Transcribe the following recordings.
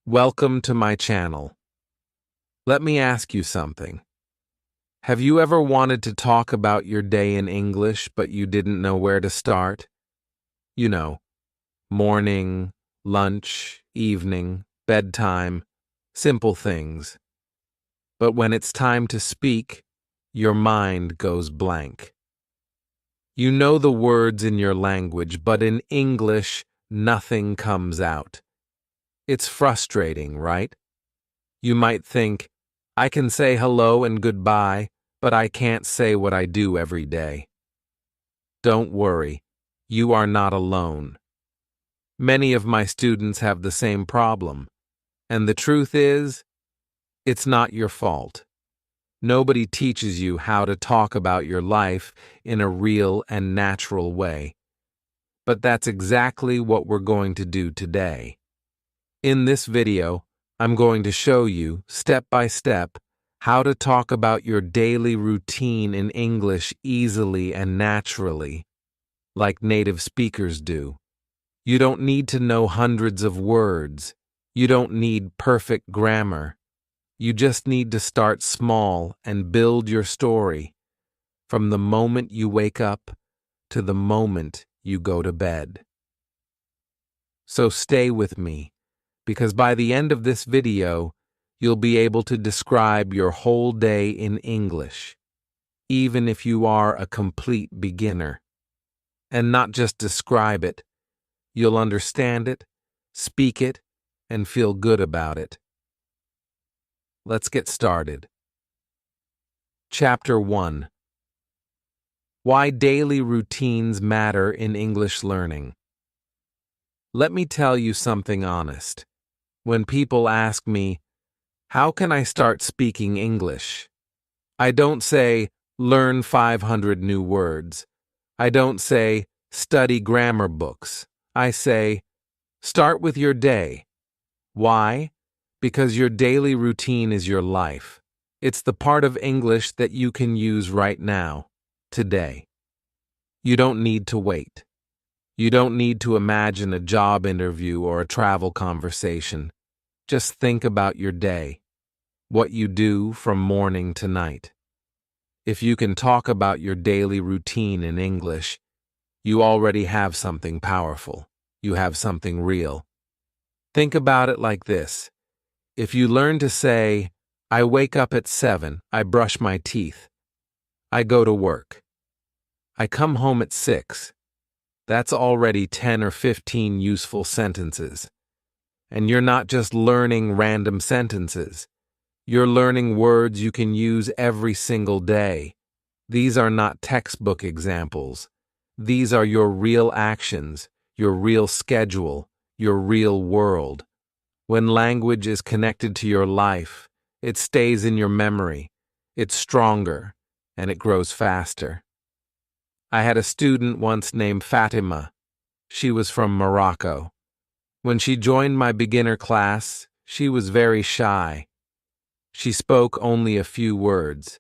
Welcome to my channel. Let me ask you something. Have you ever wanted to talk about your day in English, but you didn't know where to start? You know, morning, lunch, evening, bedtime, simple things. But when it's time to speak, your mind goes blank. You know the words in your language, but in English, nothing comes out. It's frustrating, right? You might think, I can say hello and goodbye, but I can't say what I do every day. Don't worry, you are not alone. Many of my students have the same problem, and the truth is, it's not your fault. Nobody teaches you how to talk about your life in a real and natural way. But that's exactly what we're going to do today. In this video, I'm going to show you, step by step, how to talk about your daily routine in English easily and naturally, like native speakers do. You don't need to know hundreds of words. You don't need perfect grammar. You just need to start small and build your story, from the moment you wake up to the moment you go to bed. So stay with me, because by the end of this video, you'll be able to describe your whole day in English, even if you are a complete beginner. And not just describe it, you'll understand it, speak it, and feel good about it. Let's get started. Chapter 1. Why daily routines matter in English learning. Let me tell you something honest. When people ask me, how can I start speaking English? I don't say, learn 500 new words. I don't say, study grammar books. I say, start with your day. Why? Because your daily routine is your life. It's the part of English that you can use right now, today. You don't need to wait. You don't need to imagine a job interview or a travel conversation. Just think about your day, what you do from morning to night. If you can talk about your daily routine in English, you already have something powerful. You have something real. Think about it like this. If you learn to say, I wake up at 7, I brush my teeth, I go to work, I come home at 6, that's already 10 or 15 useful sentences. And you're not just learning random sentences. You're learning words you can use every single day. These are not textbook examples. These are your real actions, your real schedule, your real world. When language is connected to your life, it stays in your memory, it's stronger, and it grows faster. I had a student once named Fatima. She was from Morocco. When she joined my beginner class, she was very shy. She spoke only a few words,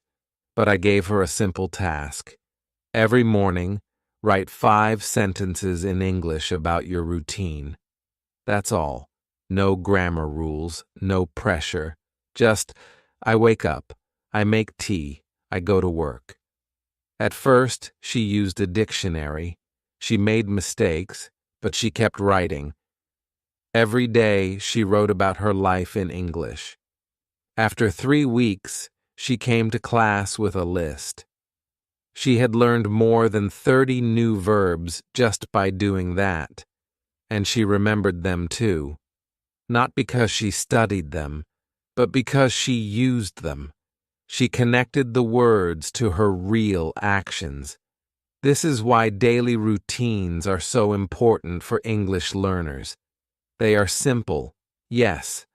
but I gave her a simple task. Every morning, write 5 sentences in English about your routine. That's all. No grammar rules, no pressure. Just, I wake up, I make tea, I go to work. At first, she used a dictionary. She made mistakes, but she kept writing. Every day, she wrote about her life in English. After 3 weeks, she came to class with a list. She had learned more than 30 new verbs just by doing that, and she remembered them too. Not because she studied them, but because she used them. She connected the words to her real actions. This is why daily routines are so important for English learners. They are simple, yes,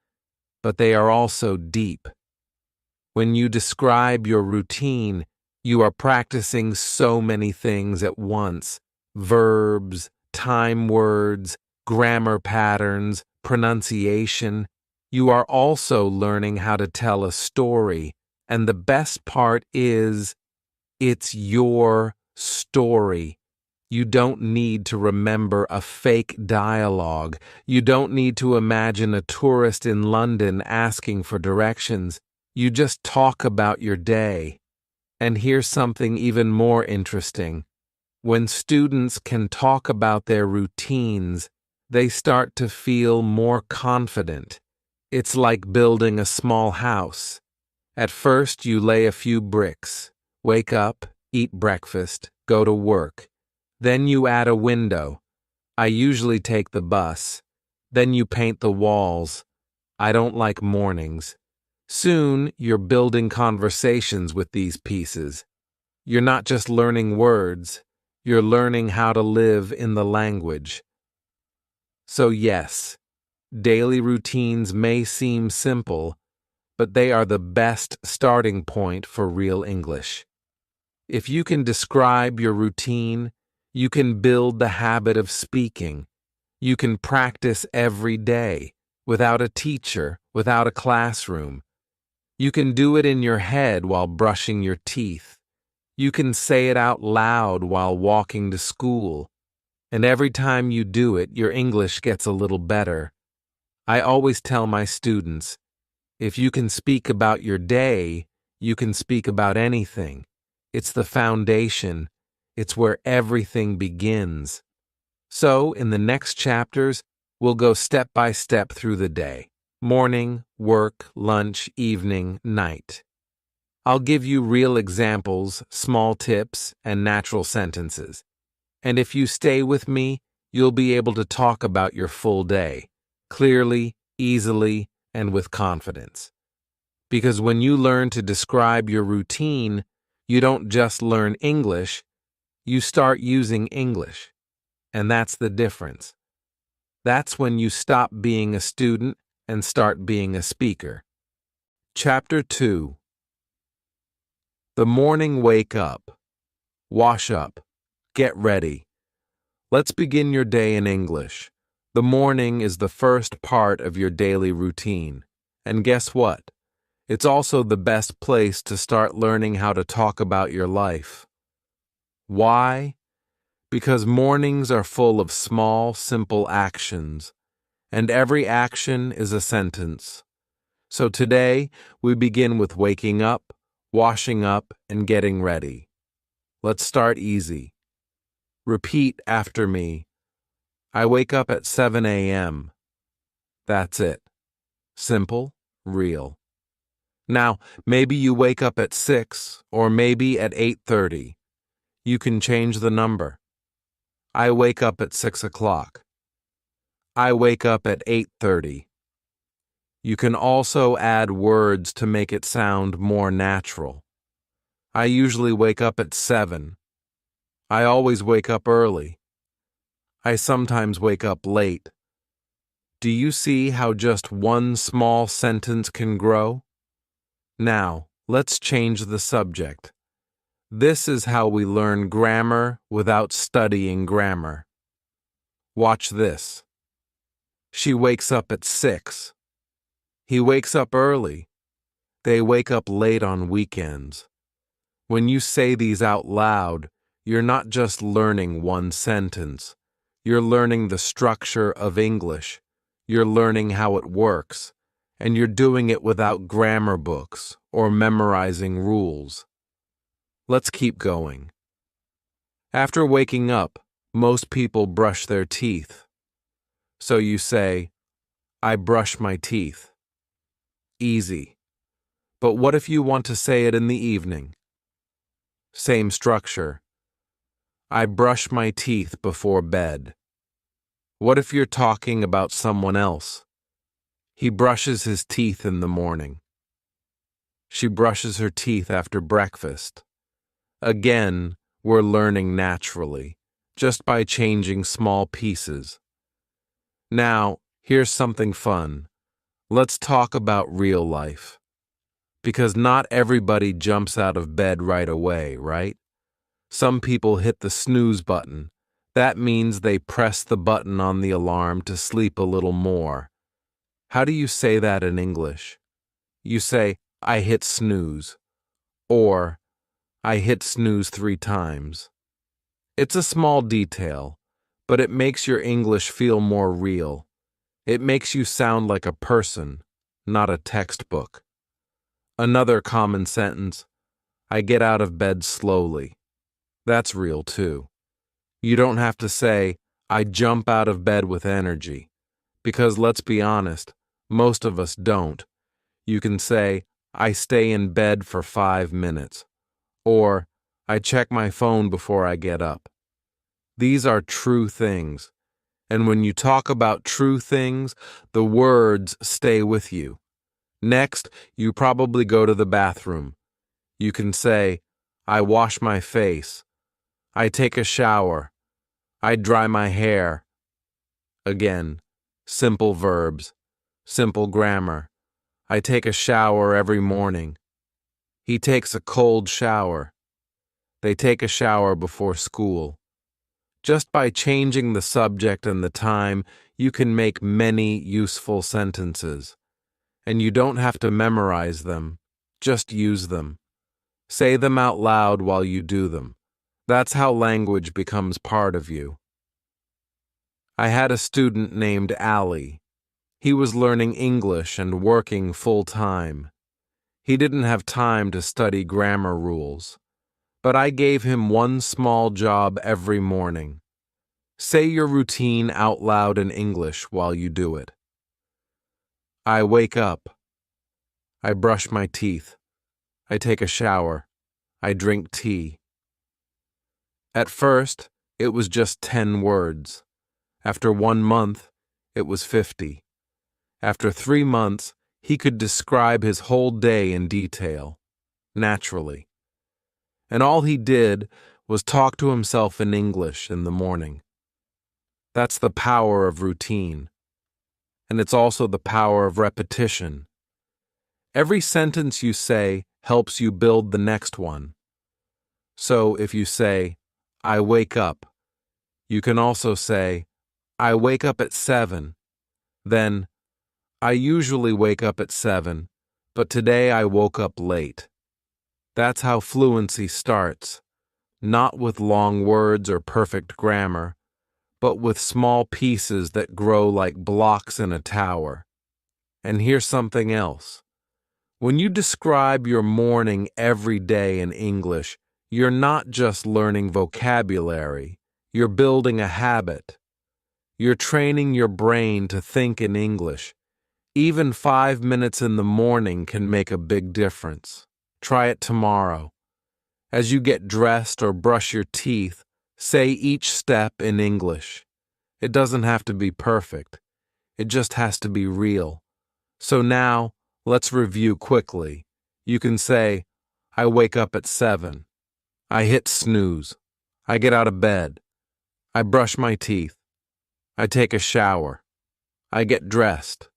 but they are also deep. When you describe your routine, you are practicing so many things at once: verbs, time words, grammar patterns, pronunciation. You are also learning how to tell a story, and the best part is, it's your story. You don't need to remember a fake dialogue. You don't need to imagine a tourist in London asking for directions. You just talk about your day. And here's something even more interesting. When students can talk about their routines, they start to feel more confident. It's like building a small house. At first, you lay a few bricks, wake up, eat breakfast, go to work. Then you add a window. I usually take the bus. Then you paint the walls. I don't like mornings. Soon, you're building conversations with these pieces. You're not just learning words, you're learning how to live in the language. So yes, daily routines may seem simple, but they are the best starting point for real English. If you can describe your routine, you can build the habit of speaking. You can practice every day, without a teacher, without a classroom. You can do it in your head while brushing your teeth. You can say it out loud while walking to school. And every time you do it, your English gets a little better. I always tell my students, if you can speak about your day, you can speak about anything. It's the foundation. It's where everything begins. So, in the next chapters, we'll go step by step through the day. Morning, work, lunch, evening, night. I'll give you real examples, small tips, and natural sentences. And if you stay with me, you'll be able to talk about your full day, clearly, easily, and with confidence. Because when you learn to describe your routine, you don't just learn English, you start using English. And that's the difference. That's when you stop being a student and start being a speaker. Chapter 2. The morning wake up. Wash up. Get ready. Let's begin your day in English. The morning is the first part of your daily routine. And guess what? It's also the best place to start learning how to talk about your life. Why? Because mornings are full of small, simple actions, and every action is a sentence. So today, we begin with waking up, washing up, and getting ready. Let's start easy. Repeat after me. I wake up at 7 a.m. That's it. Simple, real. Now, maybe you wake up at 6 or maybe at 8:30. You can change the number. I wake up at 6 o'clock. I wake up at 8:30. You can also add words to make it sound more natural. I usually wake up at 7. I always wake up early. I sometimes wake up late. Do you see how just one small sentence can grow? Now, let's change the subject. This is how we learn grammar without studying grammar. Watch this. She wakes up at 6. He wakes up early. They wake up late on weekends. When you say these out loud, you're not just learning one sentence. You're learning the structure of English. You're learning how it works. And you're doing it without grammar books or memorizing rules. Let's keep going. After waking up, most people brush their teeth. So you say, I brush my teeth. Easy. But what if you want to say it in the evening? Same structure. I brush my teeth before bed. What if you're talking about someone else? He brushes his teeth in the morning. She brushes her teeth after breakfast. Again, we're learning naturally, just by changing small pieces. Now, here's something fun. Let's talk about real life. Because not everybody jumps out of bed right away, right? Some people hit the snooze button. That means they press the button on the alarm to sleep a little more. How do you say that in English? You say, I hit snooze, or I hit snooze 3 times. It's a small detail, but it makes your English feel more real. It makes you sound like a person, not a textbook. Another common sentence, I get out of bed slowly. That's real too. You don't have to say, I jump out of bed with energy, because let's be honest, most of us don't. You can say, I stay in bed for 5 minutes, or I check my phone before I get up. These are true things, and when you talk about true things, the words stay with you. Next, you probably go to the bathroom. You can say, I wash my face. I take a shower. I dry my hair. Again, simple verbs, simple grammar. I take a shower every morning. He takes a cold shower. They take a shower before school. Just by changing the subject and the time, you can make many useful sentences. And you don't have to memorize them, just use them. Say them out loud while you do them. That's how language becomes part of you. I had a student named Ali. He was learning English and working full-time. He didn't have time to study grammar rules, but I gave him one small job every morning. Say your routine out loud in English while you do it. I wake up. I brush my teeth. I take a shower. I drink tea. At first, it was just 10 words. After 1 month, it was 50. After 3 months, he could describe his whole day in detail, naturally. And all he did was talk to himself in English in the morning. That's the power of routine. And it's also the power of repetition. Every sentence you say helps you build the next one. So if you say, I wake up, you can also say, I wake up at 7. Then, I usually wake up at 7, but today I woke up late. That's how fluency starts, not with long words or perfect grammar, but with small pieces that grow like blocks in a tower. And here's something else. When you describe your morning every day in English, you're not just learning vocabulary, you're building a habit. You're training your brain to think in English. Even 5 minutes in the morning can make a big difference. Try it tomorrow. As you get dressed or brush your teeth, say each step in English. It doesn't have to be perfect. It just has to be real. So now, let's review quickly. You can say, I wake up at 7. I hit snooze. I get out of bed. I brush my teeth. I take a shower. I get dressed.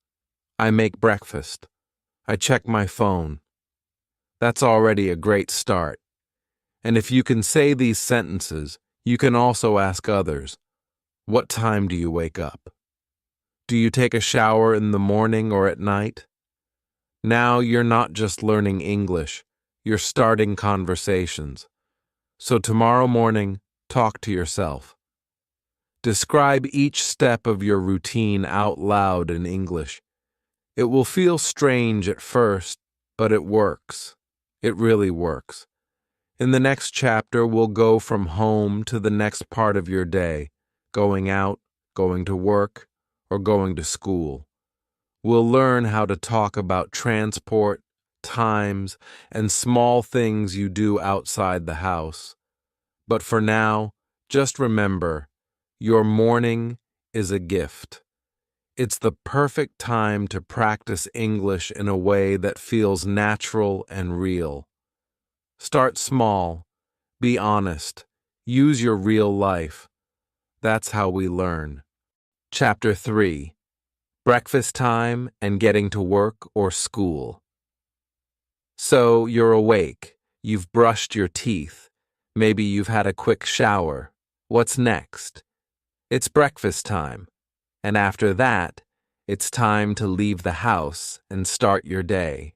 I make breakfast. I check my phone. That's already a great start. And if you can say these sentences, you can also ask others, what time do you wake up? Do you take a shower in the morning or at night? Now you're not just learning English, you're starting conversations. So tomorrow morning, talk to yourself. Describe each step of your routine out loud in English. It will feel strange at first, but it works. It really works. In the next chapter, we'll go from home to the next part of your day, going out, going to work, or going to school. We'll learn how to talk about transport, times, and small things you do outside the house. But for now, just remember, your morning is a gift. It's the perfect time to practice English in a way that feels natural and real. Start small, be honest, use your real life. That's how we learn. Chapter 3. Breakfast time and getting to work or school. So you're awake, you've brushed your teeth, maybe you've had a quick shower. What's next? It's breakfast time, and after that, it's time to leave the house and start your day.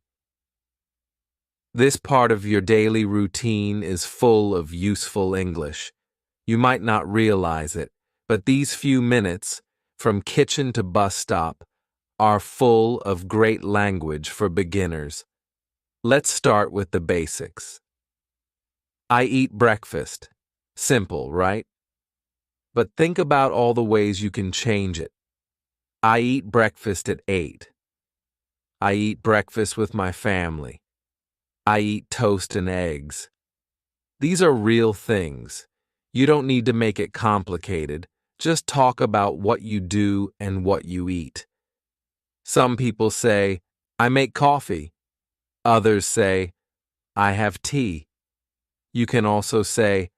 This part of your daily routine is full of useful English. You might not realize it, but these few minutes, from kitchen to bus stop, are full of great language for beginners. Let's start with the basics. I eat breakfast. Simple, right? But think about all the ways you can change it. I eat breakfast at 8. I eat breakfast with my family. I eat toast and eggs. These are real things. You don't need to make it complicated. Just talk about what you do and what you eat. Some people say, I make coffee. Others say, I have tea. You can also say,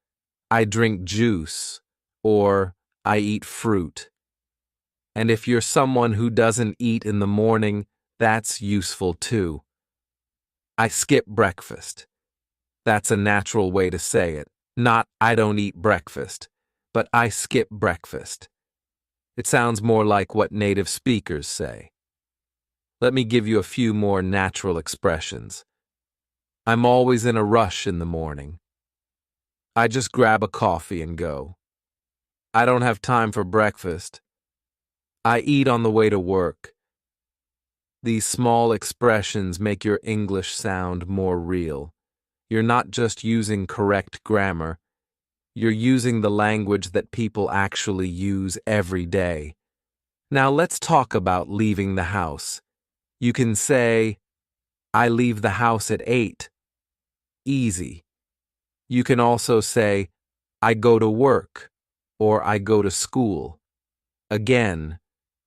I drink juice, or I eat fruit. And if you're someone who doesn't eat in the morning, that's useful too. I skip breakfast. That's a natural way to say it. Not I don't eat breakfast, but I skip breakfast. It sounds more like what native speakers say. Let me give you a few more natural expressions. I'm always in a rush in the morning. I just grab a coffee and go. I don't have time for breakfast. I eat on the way to work. These small expressions make your English sound more real. You're not just using correct grammar. You're using the language that people actually use every day. Now let's talk about leaving the house. You can say, I leave the house at 8. Easy. You can also say, I go to work, or I go to school. Again,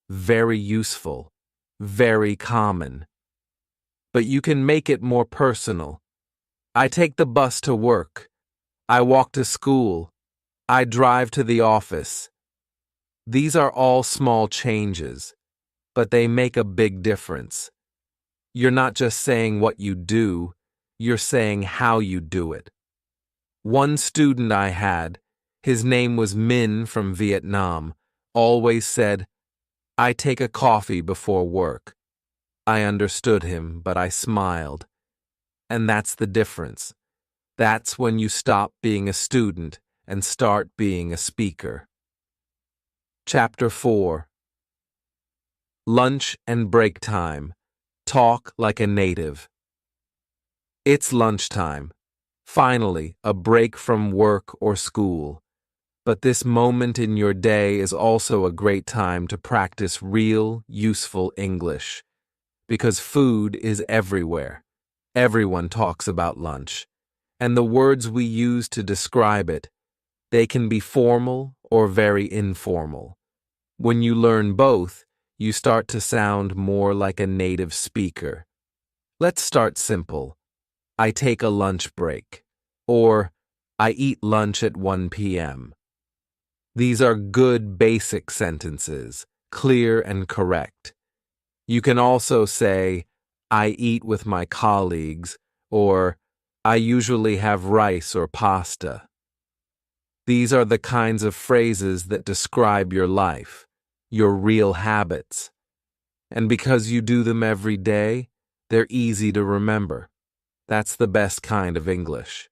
very useful, very common. But you can make it more personal. I take the bus to work. I walk to school. I drive to the office. These are all small changes, but they make a big difference. You're not just saying what you do, you're saying how you do it. One student I had, his name was Min from Vietnam, always said, I take a coffee before work. I understood him, but I smiled. And that's the difference. That's when you stop being a student and start being a speaker. Chapter 4. Lunch and break time. Talk like a native. It's lunchtime. Finally, a break from work or school. But this moment in your day is also a great time to practice real, useful English. Because food is everywhere. Everyone talks about lunch. And the words we use to describe it, they can be formal or very informal. When you learn both, you start to sound more like a native speaker. Let's start simple. I take a lunch break. Or, I eat lunch at 1 p.m. These are good basic sentences, clear and correct. You can also say, I eat with my colleagues, or I usually have rice or pasta. These are the kinds of phrases that describe your life, your real habits. And because you do them every day, they're easy to remember. That's the best kind of English.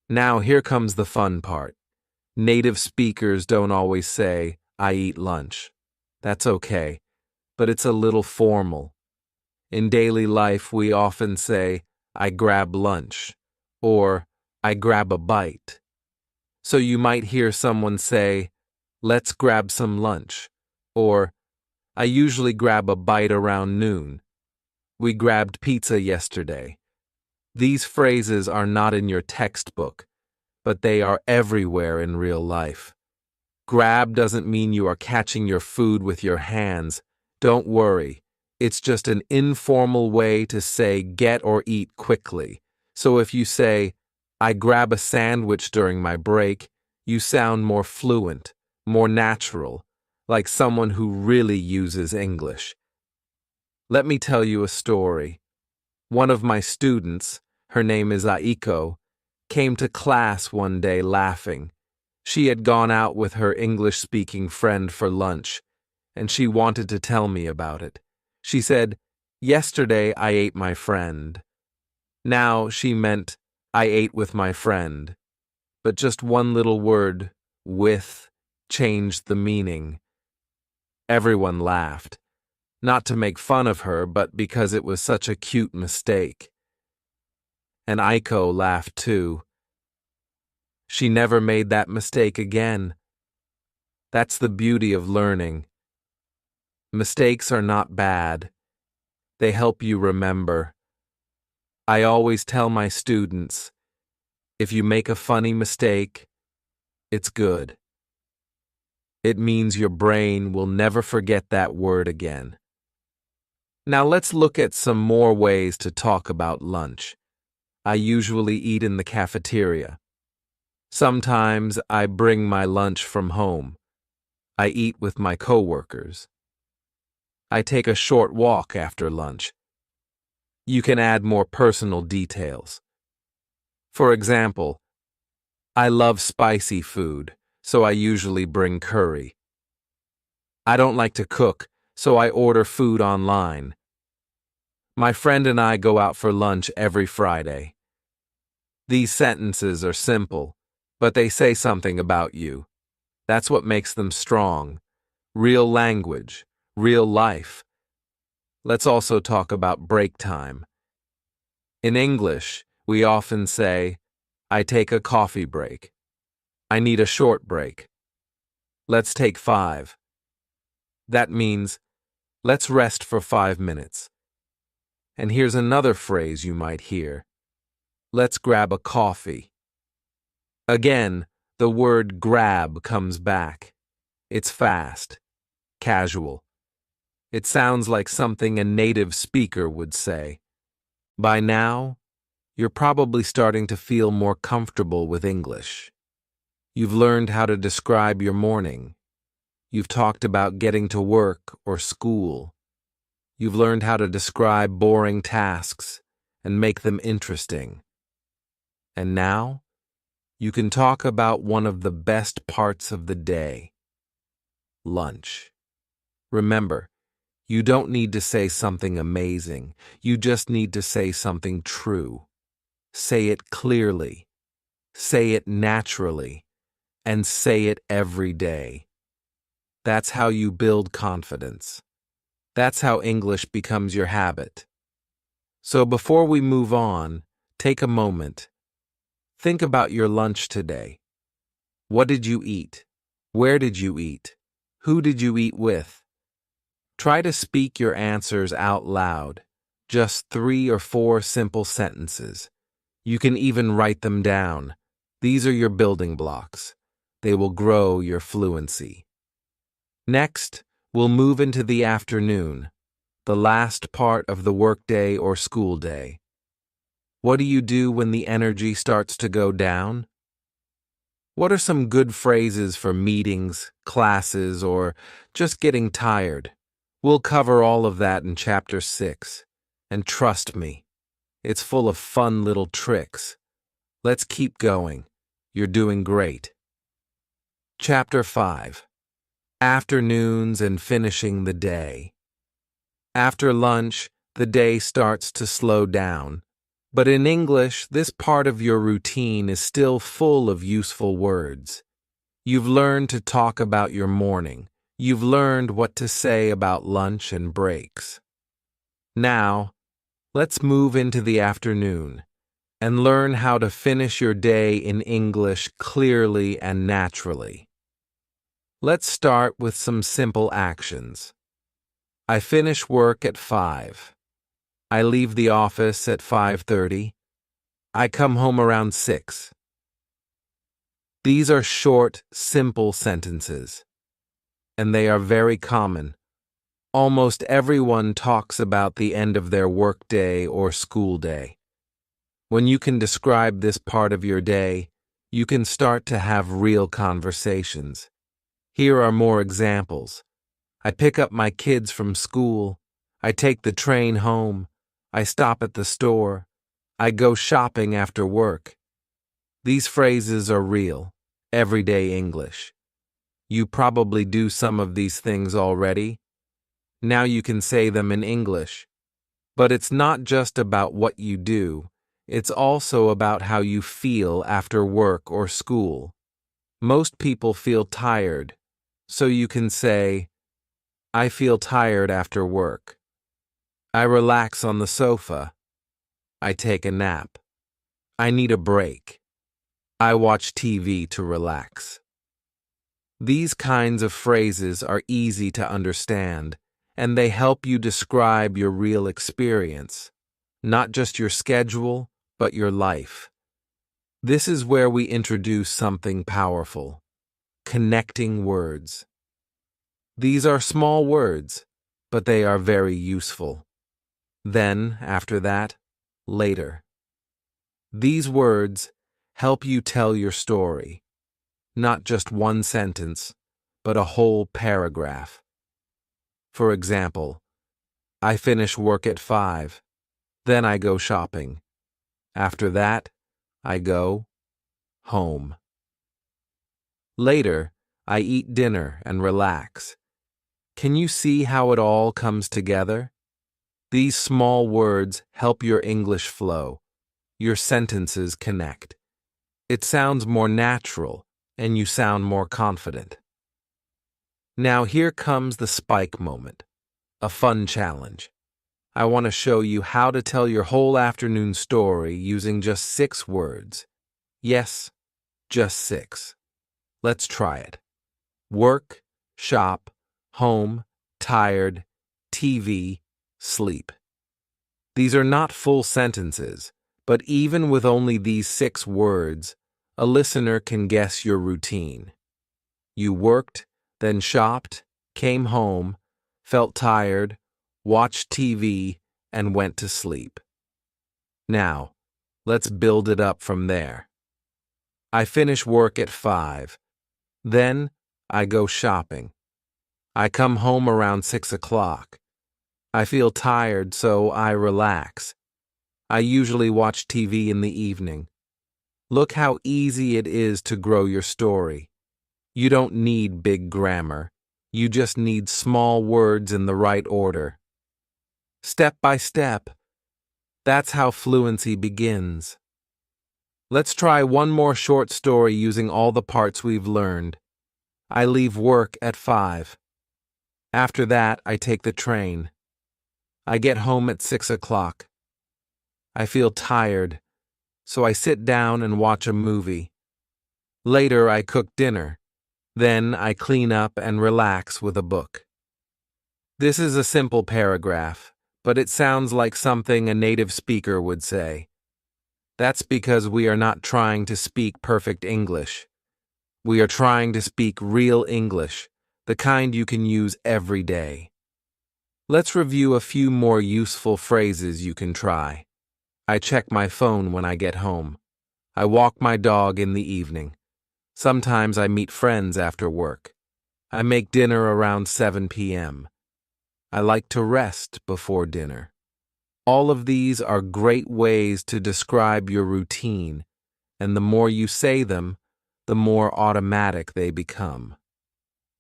Now here comes the fun part. Native speakers don't always say, I eat lunch. That's okay, but it's a little formal. In daily life, we often say, I grab lunch, or I grab a bite. So you might hear someone say, let's grab some lunch, or I usually grab a bite around noon. We grabbed pizza yesterday. These phrases are not in your textbook, but they are everywhere in real life. Grab doesn't mean you are catching your food with your hands. Don't worry. It's just an informal way to say get or eat quickly. So if you say, I grab a sandwich during my break, you sound more fluent, more natural, like someone who really uses English. Let me tell you a story. One of my students, her name is Aiko, came to class one day laughing. She had gone out with her English-speaking friend for lunch, and she wanted to tell me about it. She said, yesterday I ate my friend. Now she meant, I ate with my friend. but just one little word, with, changed the meaning. Everyone laughed, not to make fun of her, but because it was such a cute mistake. And Aiko laughed too. She never made that mistake again. That's the beauty of learning. Mistakes are not bad. They help you remember. I always tell my students, if you make a funny mistake, it's good. It means your brain will never forget that word again. Now let's look at some more ways to talk about lunch. I usually eat in the cafeteria. Sometimes I bring my lunch from home. I eat with my coworkers. I take a short walk after lunch. You can add more personal details. For example, I love spicy food, so I usually bring curry. I don't like to cook, so I order food online. My friend and I go out for lunch every Friday. These sentences are simple, but they say something about you. That's what makes them strong. Real language, real life. Let's also talk about break time. In English, we often say, I take a coffee break. I need a short break. Let's take 5. That means, let's rest for 5 minutes. And here's another phrase you might hear. Let's grab a coffee. Again, the word grab comes back. It's fast, casual. It sounds like something a native speaker would say. By now, you're probably starting to feel more comfortable with English. You've learned how to describe your morning. You've talked about getting to work or school. You've learned how to describe boring tasks and make them interesting. And now, you can talk about one of the best parts of the day, lunch. Remember, you don't need to say something amazing. You just need to say something true. Say it clearly. Say it naturally. And say it every day. That's how you build confidence. That's how English becomes your habit. So before we move on, take a moment. Think about your lunch today. What did you eat? Where did you eat? Who did you eat with? Try to speak your answers out loud. Just 3 or 4 simple sentences. You can even write them down. These are your building blocks. They will grow your fluency. Next, we'll move into the afternoon, the last part of the workday or school day. What do you do when the energy starts to go down? What are some good phrases for meetings, classes, or just getting tired? We'll cover all of that in Chapter 6. And trust me, it's full of fun little tricks. Let's keep going. You're doing great. Chapter 5. Afternoons and finishing the day. After lunch, the day starts to slow down. But in English, this part of your routine is still full of useful words. You've learned to talk about your morning. You've learned what to say about lunch and breaks. Now, let's move into the afternoon and learn how to finish your day in English clearly and naturally. Let's start with some simple actions. I finish work at 5. I leave the office at 5:30. I come home around 6. These are short, simple sentences, and they are very common. Almost everyone talks about the end of their workday or school day. When you can describe this part of your day, you can start to have real conversations. Here are more examples. I pick up my kids from school. I take the train home. I stop at the store. I go shopping after work. These phrases are real, everyday English. You probably do some of these things already. Now you can say them in English. But it's not just about what you do. It's also about how you feel after work or school. Most people feel tired, so you can say, I feel tired after work. I relax on the sofa. I take a nap. I need a break. I watch TV to relax. These kinds of phrases are easy to understand, and they help you describe your real experience, not just your schedule, but your life. This is where we introduce something powerful: connecting words. These are small words, but they are very useful. Then, after that, later. These words help you tell your story, not just one sentence, but a whole paragraph. For example, I finish work at 5, then I go shopping. After that, I go home. Later, I eat dinner and relax. Can you see how it all comes together? These small words help your English flow. Your sentences connect. It sounds more natural, and you sound more confident. Now here comes the spike moment, a fun challenge. I want to show you how to tell your whole afternoon story using just 6 words. Yes, just 6. Let's try it. Work, shop, home, tired, TV, sleep. These are not full sentences, but even with only these 6 words, a listener can guess your routine. You worked, then shopped, came home, felt tired, watched TV, and went to sleep. Now, let's build it up from there. I finish work at 5. Then, I go shopping. I come home around 6 o'clock. I feel tired, so I relax. I usually watch TV in the evening. Look how easy it is to grow your story. You don't need big grammar. You just need small words in the right order. Step by step. That's how fluency begins. Let's try one more short story using all the parts we've learned. I leave work at 5. After that, I take the train. I get home at 6 o'clock. I feel tired, so I sit down and watch a movie. Later, I cook dinner. Then, I clean up and relax with a book. This is a simple paragraph, but it sounds like something a native speaker would say. That's because we are not trying to speak perfect English. We are trying to speak real English, the kind you can use every day. Let's review a few more useful phrases you can try. I check my phone when I get home. I walk my dog in the evening. Sometimes I meet friends after work. I make dinner around 7 p.m. I like to rest before dinner. All of these are great ways to describe your routine, and the more you say them, the more automatic they become.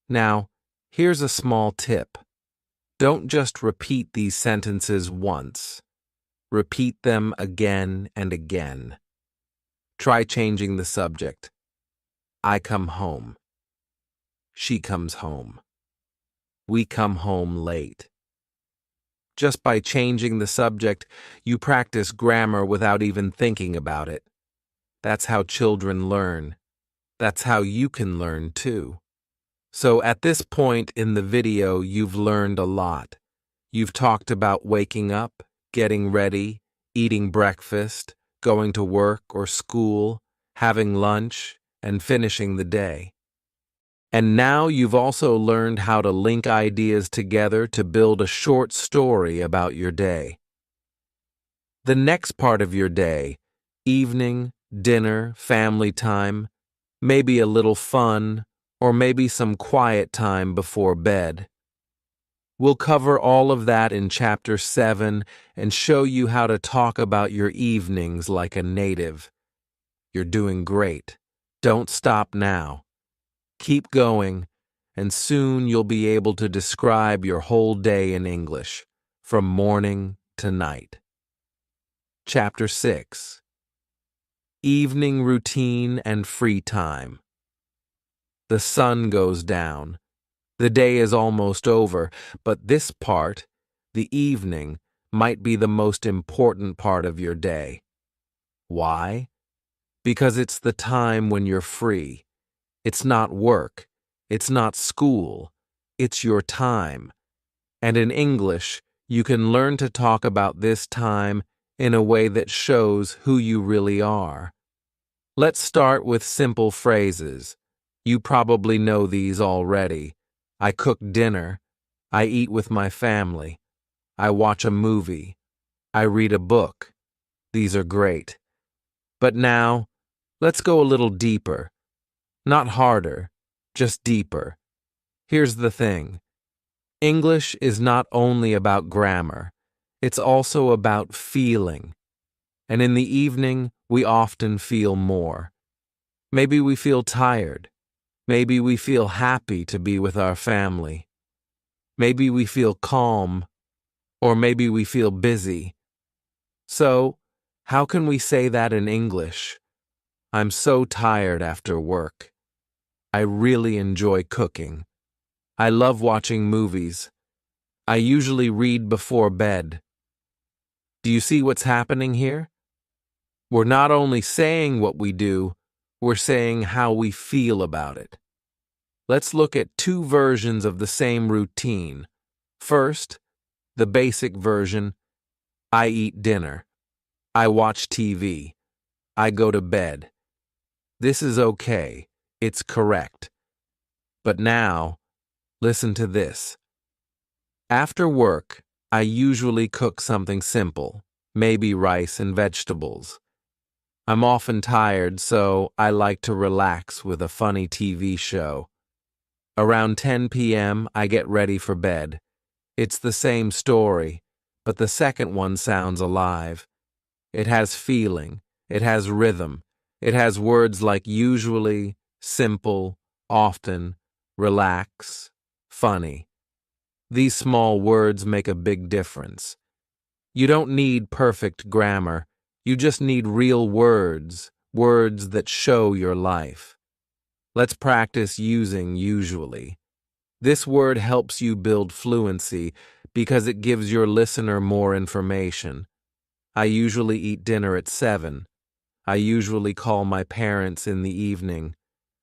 Now, here's a small tip. Don't just repeat these sentences once. Repeat them again and again. Try changing the subject. I come home. She comes home. We come home late. Just by changing the subject, you practice grammar without even thinking about it. That's how children learn. That's how you can learn too. So at this point in the video, you've learned a lot. You've talked about waking up, getting ready, eating breakfast, going to work or school, having lunch, and finishing the day. And now you've also learned how to link ideas together to build a short story about your day. The next part of your day, evening, dinner, family time, maybe a little fun, or maybe some quiet time before bed. We'll cover all of that in Chapter 7 and show you how to talk about your evenings like a native. You're doing great. Don't stop now. Keep going, and soon you'll be able to describe your whole day in English, from morning to night. Chapter 6. Evening Routine and Free Time. The sun goes down. The day is almost over, but this part, the evening, might be the most important part of your day. Why? Because it's the time when you're free. It's not work. It's not school. It's your time. And in English, you can learn to talk about this time in a way that shows who you really are. Let's start with simple phrases. You probably know these already. I cook dinner. I eat with my family. I watch a movie. I read a book. These are great. But now, let's go a little deeper. Not harder, just deeper. Here's the thing. English is not only about grammar. It's also about feeling. And in the evening, we often feel more. Maybe we feel tired. Maybe we feel happy to be with our family. Maybe we feel calm, or maybe we feel busy. So, how can we say that in English? I'm so tired after work. I really enjoy cooking. I love watching movies. I usually read before bed. Do you see what's happening here? We're not only saying what we do, we're saying how we feel about it. Let's look at two versions of the same routine. First, the basic version. I eat dinner. I watch TV. I go to bed. This is okay. It's correct. But now, listen to this. After work, I usually cook something simple, maybe rice and vegetables. I'm often tired, so I like to relax with a funny TV show. Around 10 p.m., I get ready for bed. It's the same story, but the second one sounds alive. It has feeling. It has rhythm. It has words like usually, simple, often, relax, funny. These small words make a big difference. You don't need perfect grammar. You just need real words, words that show your life. Let's practice using usually. This word helps you build fluency because it gives your listener more information. I usually eat dinner at 7. I usually call my parents in the evening.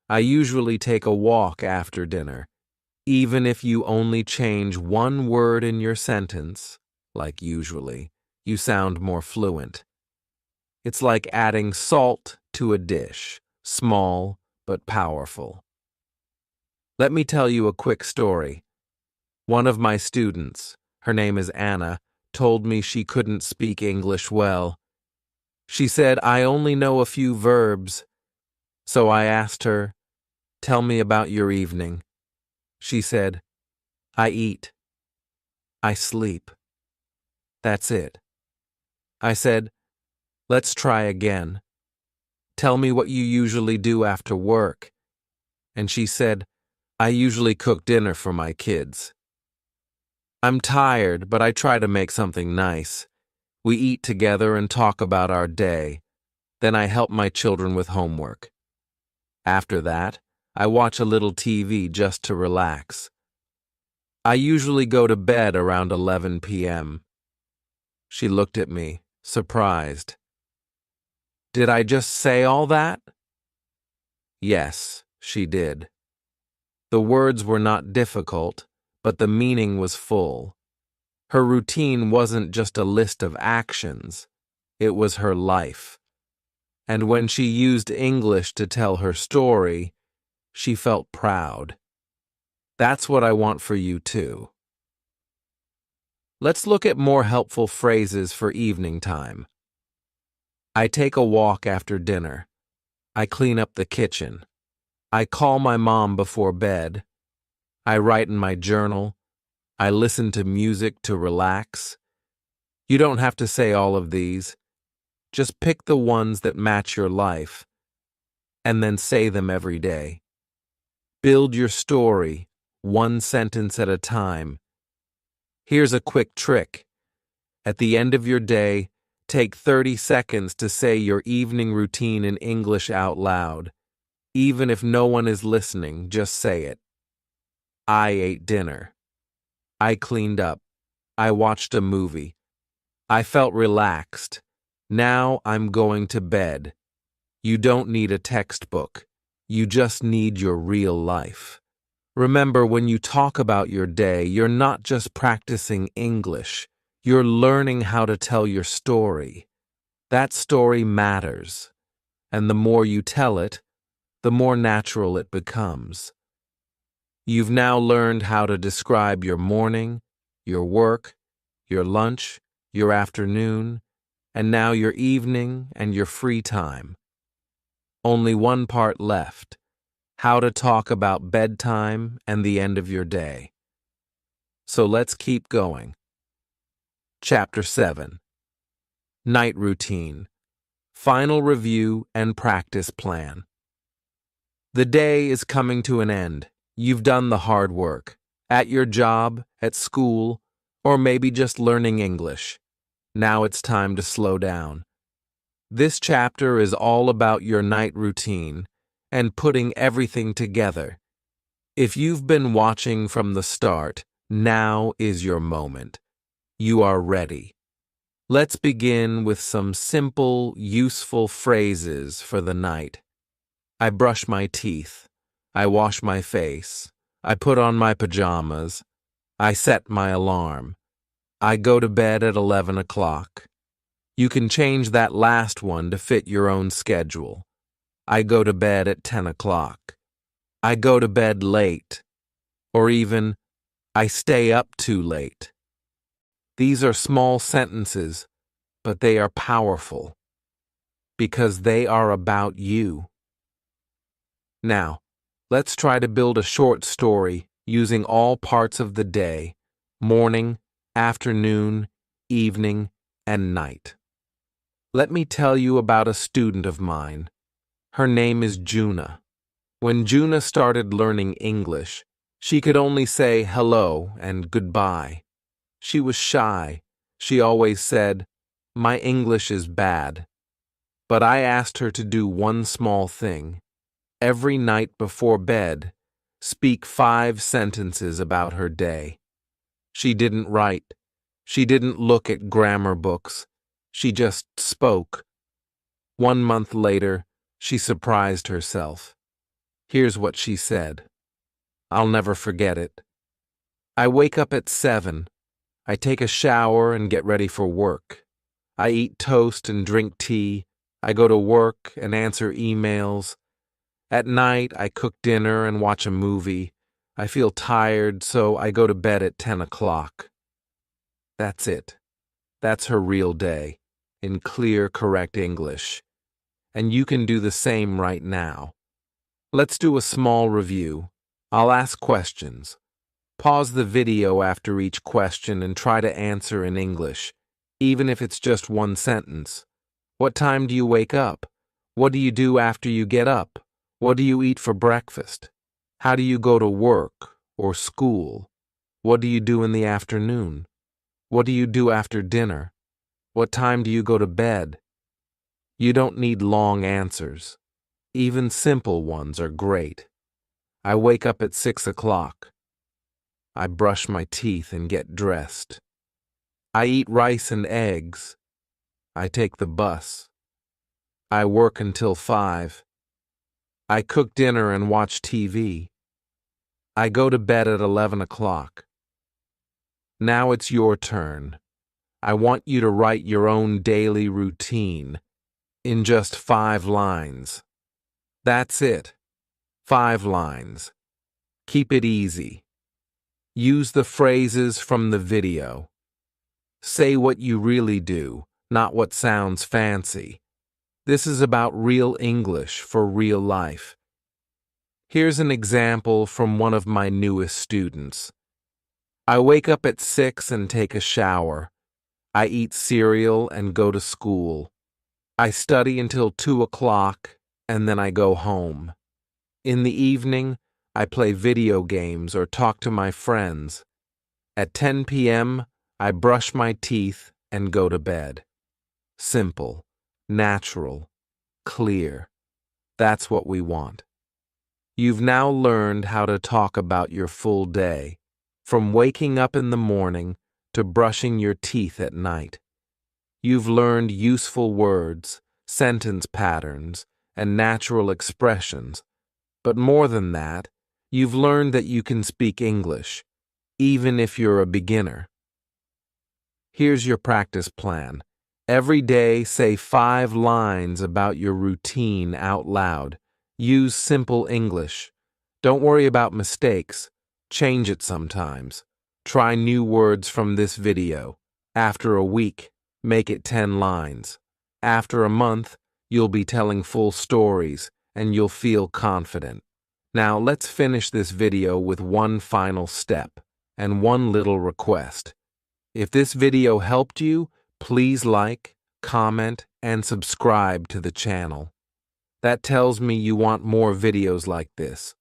I usually take a walk after dinner. Even if you only change one word in your sentence, like usually, you sound more fluent. It's like adding salt to a dish, small but powerful. Let me tell you a quick story. One of my students, her name is Anna, told me she couldn't speak English well. She said, I only know a few verbs. So I asked her, tell me about your evening. She said, I eat. I sleep. That's it. I said, let's try again. Tell me what you usually do after work. And she said, I usually cook dinner for my kids. I'm tired, but I try to make something nice. We eat together and talk about our day. Then I help my children with homework. After that, I watch a little TV just to relax. I usually go to bed around 11 p.m. She looked at me, surprised. Did I just say all that? Yes, she did. The words were not difficult, but the meaning was full. Her routine wasn't just a list of actions, it was her life. And when she used English to tell her story, she felt proud. That's what I want for you too. Let's look at more helpful phrases for evening time. I take a walk after dinner. I clean up the kitchen. I call my mom before bed. I write in my journal. I listen to music to relax. You don't have to say all of these. Just pick the ones that match your life, and then say them every day. Build your story, one sentence at a time. Here's a quick trick. At the end of your day, Take 30 seconds to say your evening routine in English out loud. Even if no one is listening, just say it. I ate dinner. I cleaned up. I watched a movie. I felt relaxed. Now I'm going to bed. You don't need a textbook. You just need your real life. Remember, when you talk about your day, you're not just practicing English. You're learning how to tell your story. That story matters. And the more you tell it, the more natural it becomes. You've now learned how to describe your morning, your work, your lunch, your afternoon, and now your evening and your free time. Only one part left: how to talk about bedtime and the end of your day. So let's keep going. Chapter 7. Night Routine. Final Review and Practice Plan. The day is coming to an end. You've done the hard work, at your job, at school, or maybe just learning English. Now it's time to slow down. This chapter is all about your night routine and putting everything together. If you've been watching from the start, now is your moment. You are ready. Let's begin with some simple, useful phrases for the night. I brush my teeth. I wash my face. I put on my pajamas. I set my alarm. I go to bed at 11 o'clock. You can change that last one to fit your own schedule. I go to bed at 10 o'clock. I go to bed late. Or even, I stay up too late. These are small sentences, but they are powerful because they are about you. Now, let's try to build a short story using all parts of the day: morning, afternoon, evening, and night. Let me tell you about a student of mine. Her name is Juna. When Juna started learning English, she could only say hello and goodbye. She was shy. She always said, "My English is bad." But I asked her to do one small thing. Every night before bed, speak 5 sentences about her day. She didn't write. She didn't look at grammar books. She just spoke. 1 month later, she surprised herself. Here's what she said. I'll never forget it. I wake up at 7. I take a shower and get ready for work. I eat toast and drink tea. I go to work and answer emails. At night, I cook dinner and watch a movie. I feel tired, so I go to bed at 10 o'clock. That's it. That's her real day, in clear, correct English. And you can do the same right now. Let's do a small review. I'll ask questions. Pause the video after each question and try to answer in English, even if it's just one sentence. What time do you wake up? What do you do after you get up? What do you eat for breakfast? How do you go to work or school? What do you do in the afternoon? What do you do after dinner? What time do you go to bed? You don't need long answers. Even simple ones are great. I wake up at 6 o'clock. I brush my teeth and get dressed. I eat rice and eggs. I take the bus. I work until 5. I cook dinner and watch TV. I go to bed at 11 o'clock. Now it's your turn. I want you to write your own daily routine in just 5 lines. That's it. 5 lines. Keep it easy. Use the phrases from the video. Say what you really do, not what sounds fancy. This is about real English for real life. Here's an example from one of my newest students. I wake up at 6 and take a shower. I eat cereal and go to school. I study until 2 o'clock and then I go home. In the evening, I play video games or talk to my friends. At 10 p.m., I brush my teeth and go to bed. simple, natural, clear. That's what we want. You've now learned how to talk about your full day, from waking up in the morning to brushing your teeth at night. You've learned useful words, sentence patterns, and natural expressions. But more than that, you've learned that you can speak English, even if you're a beginner. Here's your practice plan. Every day, say 5 lines about your routine out loud. Use simple English. Don't worry about mistakes. Change it sometimes. Try new words from this video. After a week, make it 10 lines. After a month, you'll be telling full stories and you'll feel confident. Now let's finish this video with one final step and one little request. If this video helped you, please like, comment, and subscribe to the channel. That tells me you want more videos like this.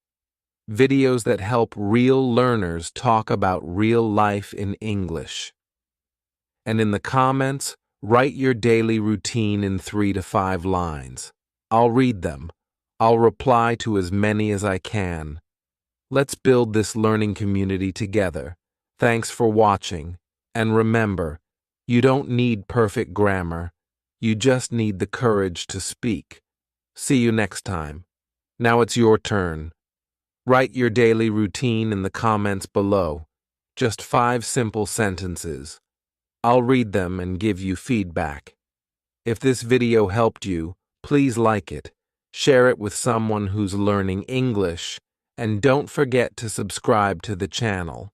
Videos that help real learners talk about real life in English. And in the comments, write your daily routine in 3 to 5 lines. I'll read them. I'll reply to as many as I can. Let's build this learning community together. Thanks for watching. And remember, you don't need perfect grammar. You just need the courage to speak. See you next time. Now it's your turn. Write your daily routine in the comments below. Just 5 simple sentences. I'll read them and give you feedback. If this video helped you, please like it, share it with someone who's learning English, and don't forget to subscribe to the channel.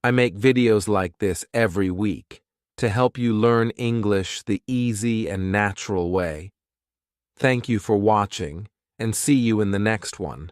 I make videos like this every week to help you learn English the easy and natural way. Thank you for watching, and see you in the next one.